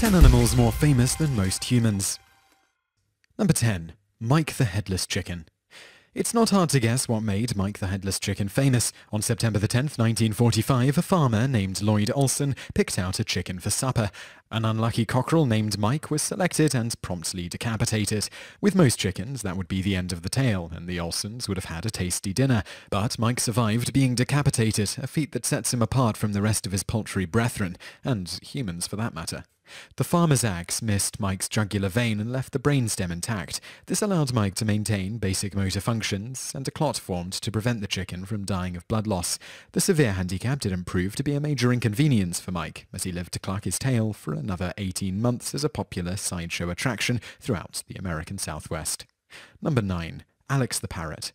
10 animals more famous than most humans. Number 10. Mike the Headless Chicken. It's not hard to guess what made Mike the Headless Chicken famous. On September the 10th, 1945, a farmer named Lloyd Olson picked out a chicken for supper. An unlucky cockerel named Mike was selected and promptly decapitated. With most chickens, that would be the end of the tale, and the Olsons would have had a tasty dinner. But Mike survived being decapitated, a feat that sets him apart from the rest of his poultry brethren, and humans for that matter. The farmer's axe missed Mike's jugular vein and left the brainstem intact. This allowed Mike to maintain basic motor functions, and a clot formed to prevent the chicken from dying of blood loss. The severe handicap didn't prove to be a major inconvenience for Mike, as he lived to cluck his tail for another 18 months as a popular sideshow attraction throughout the American Southwest. Number 9. Alex the Parrot.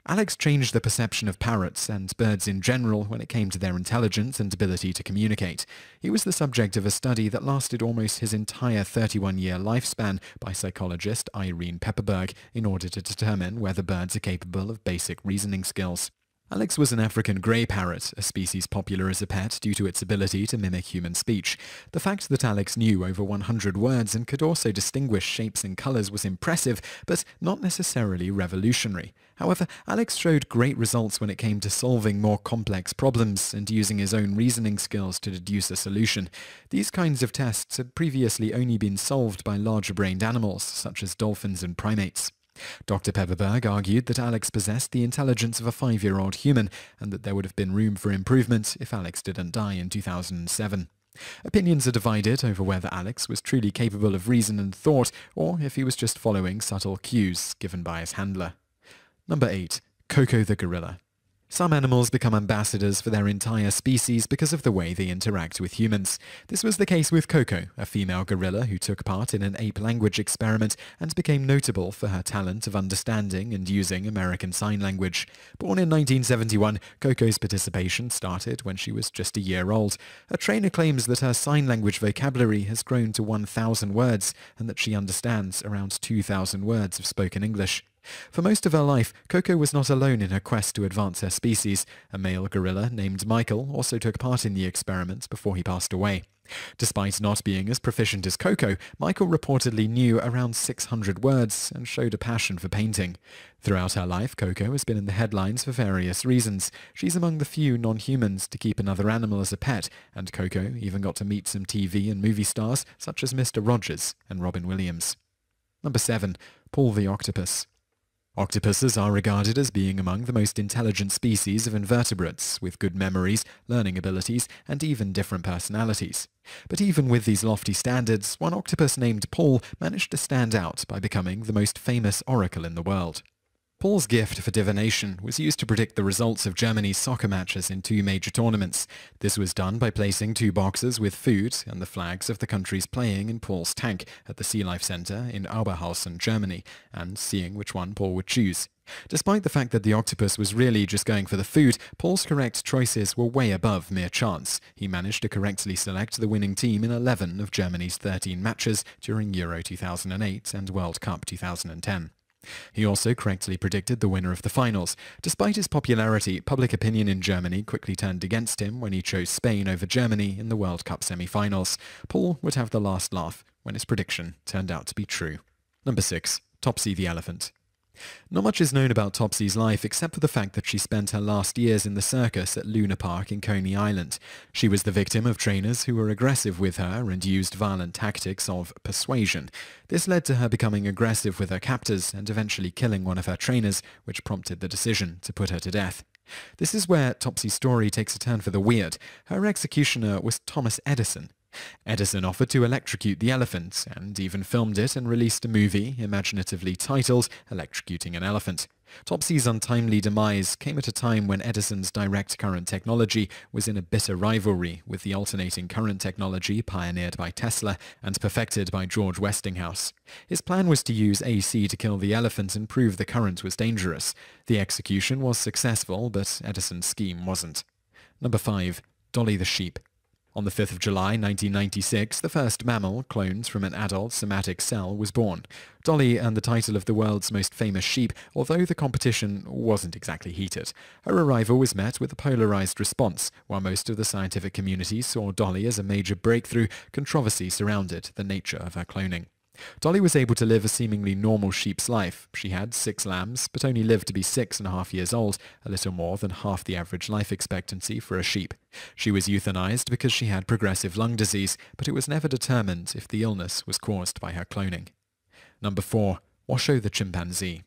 Alex changed the perception of parrots and birds in general when it came to their intelligence and ability to communicate. He was the subject of a study that lasted almost his entire 31-year lifespan by psychologist Irene Pepperberg in order to determine whether birds are capable of basic reasoning skills. Alex was an African grey parrot, a species popular as a pet due to its ability to mimic human speech. The fact that Alex knew over 100 words and could also distinguish shapes and colours was impressive, but not necessarily revolutionary. However, Alex showed great results when it came to solving more complex problems and using his own reasoning skills to deduce a solution. These kinds of tests had previously only been solved by larger-brained animals, such as dolphins and primates. Dr. Pepperberg argued that Alex possessed the intelligence of a 5-year-old human, and that there would have been room for improvement if Alex didn't die in 2007. Opinions are divided over whether Alex was truly capable of reason and thought, or if he was just following subtle cues given by his handler. Number 8. Coco the Gorilla. Some animals become ambassadors for their entire species because of the way they interact with humans. This was the case with Koko, a female gorilla who took part in an ape language experiment and became notable for her talent of understanding and using American Sign Language. Born in 1971, Koko's participation started when she was just a year old. A trainer claims that her sign language vocabulary has grown to 1,000 words and that she understands around 2,000 words of spoken English. For most of her life, Koko was not alone in her quest to advance her species. A male gorilla named Michael also took part in the experiment before he passed away. Despite not being as proficient as Koko, Michael reportedly knew around 600 words and showed a passion for painting. Throughout her life, Koko has been in the headlines for various reasons. She's among the few non-humans to keep another animal as a pet, and Koko even got to meet some TV and movie stars such as Mr. Rogers and Robin Williams. Number 7. Paul the Octopus. Octopuses are regarded as being among the most intelligent species of invertebrates, with good memories, learning abilities, and even different personalities. But even with these lofty standards, one octopus named Paul managed to stand out by becoming the most famous oracle in the world. Paul's gift for divination was used to predict the results of Germany's soccer matches in 2 major tournaments. This was done by placing 2 boxes with food and the flags of the countries playing in Paul's tank at the Sea Life Center in Oberhausen, Germany, and seeing which one Paul would choose. Despite the fact that the octopus was really just going for the food, Paul's correct choices were way above mere chance. He managed to correctly select the winning team in 11 of Germany's 13 matches during Euro 2008 and World Cup 2010. He also correctly predicted the winner of the finals. Despite his popularity, public opinion in Germany quickly turned against him when he chose Spain over Germany in the World Cup semi-finals. Paul would have the last laugh when his prediction turned out to be true. Number 6. Topsy the Elephant. Not much is known about Topsy's life except for the fact that she spent her last years in the circus at Luna Park in Coney Island. She was the victim of trainers who were aggressive with her and used violent tactics of persuasion. This led to her becoming aggressive with her captors and eventually killing one of her trainers, which prompted the decision to put her to death. This is where Topsy's story takes a turn for the weird. Her executioner was Thomas Edison. Edison offered to electrocute the elephant, and even filmed it and released a movie imaginatively titled Electrocuting an Elephant. Topsy's untimely demise came at a time when Edison's direct current technology was in a bitter rivalry with the alternating current technology pioneered by Tesla and perfected by George Westinghouse. His plan was to use AC to kill the elephant and prove the current was dangerous. The execution was successful, but Edison's scheme wasn't. Number 5. Dolly the Sheep. On the 5th of July 1996, the first mammal cloned from an adult somatic cell was born. Dolly earned the title of the world's most famous sheep, although the competition wasn't exactly heated. Her arrival was met with a polarized response. While most of the scientific community saw Dolly as a major breakthrough, controversy surrounded the nature of her cloning. Dolly was able to live a seemingly normal sheep's life. She had 6 lambs, but only lived to be 6.5 years old, a little more than half the average life expectancy for a sheep. She was euthanized because she had progressive lung disease, but it was never determined if the illness was caused by her cloning. Number 4. Washoe the Chimpanzee.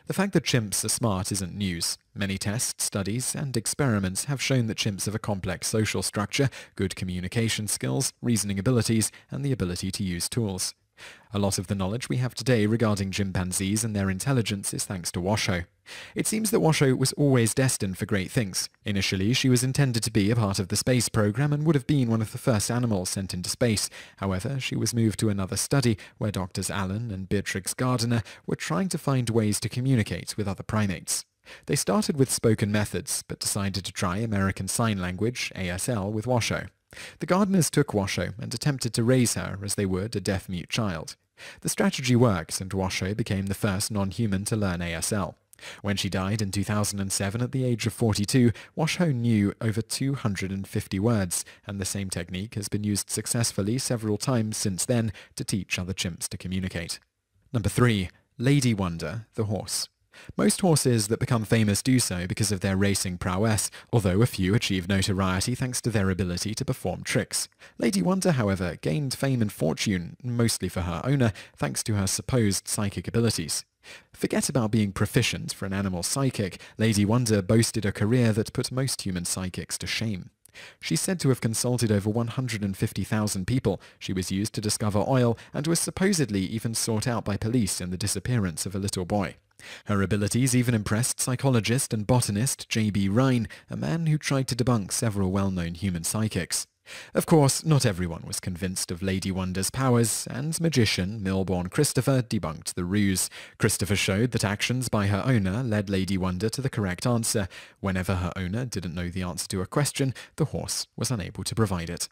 The fact that chimps are smart isn't news. Many tests, studies, and experiments have shown that chimps have a complex social structure, good communication skills, reasoning abilities, and the ability to use tools. A lot of the knowledge we have today regarding chimpanzees and their intelligence is thanks to Washoe. It seems that Washoe was always destined for great things. Initially, she was intended to be a part of the space program and would have been one of the first animals sent into space. However, she was moved to another study where Drs. Allen and Beatrix Gardiner were trying to find ways to communicate with other primates. They started with spoken methods, but decided to try American Sign Language, ASL, with Washoe. The Gardiners took Washoe and attempted to raise her as they would a deaf-mute child. The strategy worked, and Washoe became the first non-human to learn ASL. When she died in 2007 at the age of 42, Washoe knew over 250 words, and the same technique has been used successfully several times since then to teach other chimps to communicate. Number 3. Lady Wonder, the horse. Most horses that become famous do so because of their racing prowess, although a few achieve notoriety thanks to their ability to perform tricks. Lady Wonder, however, gained fame and fortune, mostly for her owner, thanks to her supposed psychic abilities. Forget about being proficient for an animal psychic. Lady Wonder boasted a career that put most human psychics to shame. She's said to have consulted over 150,000 people. She was used to discover oil and was supposedly even sought out by police in the disappearance of a little boy. Her abilities even impressed psychologist and botanist J.B. Rhine, a man who tried to debunk several well-known human psychics. Of course, not everyone was convinced of Lady Wonder's powers, and magician Milbourne Christopher debunked the ruse. Christopher showed that actions by her owner led Lady Wonder to the correct answer. Whenever her owner didn't know the answer to a question, the horse was unable to provide it.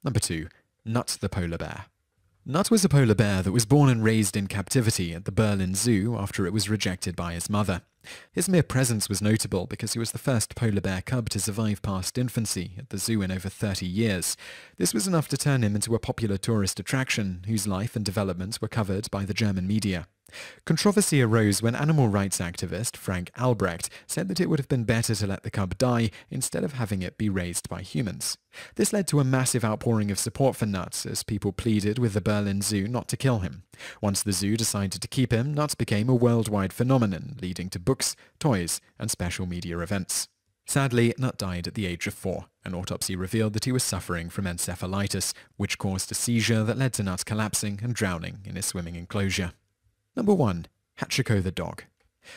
Number 2. Knut the polar bear. Knut was a polar bear that was born and raised in captivity at the Berlin Zoo after it was rejected by his mother. His mere presence was notable because he was the first polar bear cub to survive past infancy at the zoo in over 30 years. This was enough to turn him into a popular tourist attraction, whose life and development were covered by the German media. Controversy arose when animal rights activist Frank Albrecht said that it would have been better to let the cub die instead of having it be raised by humans. This led to a massive outpouring of support for Knut as people pleaded with the Berlin Zoo not to kill him. Once the zoo decided to keep him, Knut became a worldwide phenomenon, leading to books, toys, and special media events. Sadly, Knut died at the age of 4. An autopsy revealed that he was suffering from encephalitis, which caused a seizure that led to Knut collapsing and drowning in his swimming enclosure. Number 1. Hachiko the dog.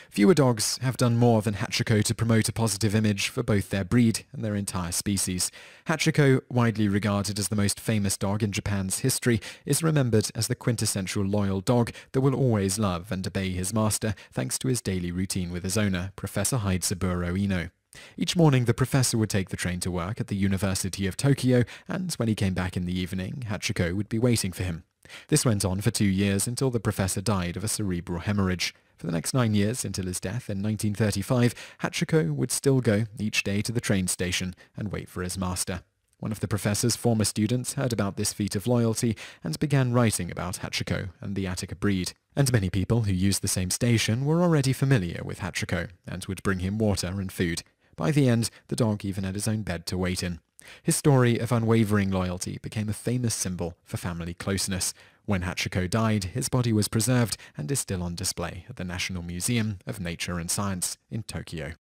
Fewer dogs have done more than Hachiko to promote a positive image for both their breed and their entire species. Hachiko, widely regarded as the most famous dog in Japan's history, is remembered as the quintessential loyal dog that will always love and obey his master thanks to his daily routine with his owner, Professor Hidesaburo Ino. Each morning the professor would take the train to work at the University of Tokyo, and when he came back in the evening, Hachiko would be waiting for him. This went on for 2 years until the professor died of a cerebral hemorrhage. For the next 9 years, until his death in 1935, Hachiko would still go each day to the train station and wait for his master. One of the professor's former students heard about this feat of loyalty and began writing about Hachiko and the Attica breed. And many people who used the same station were already familiar with Hachiko and would bring him water and food. By the end, the dog even had his own bed to wait in. His story of unwavering loyalty became a famous symbol for family closeness. When Hachiko died, his body was preserved and is still on display at the National Museum of Nature and Science in Tokyo.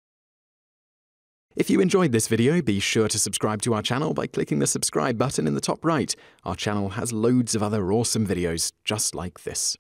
If you enjoyed this video, be sure to subscribe to our channel by clicking the subscribe button in the top right. Our channel has loads of other awesome videos just like this.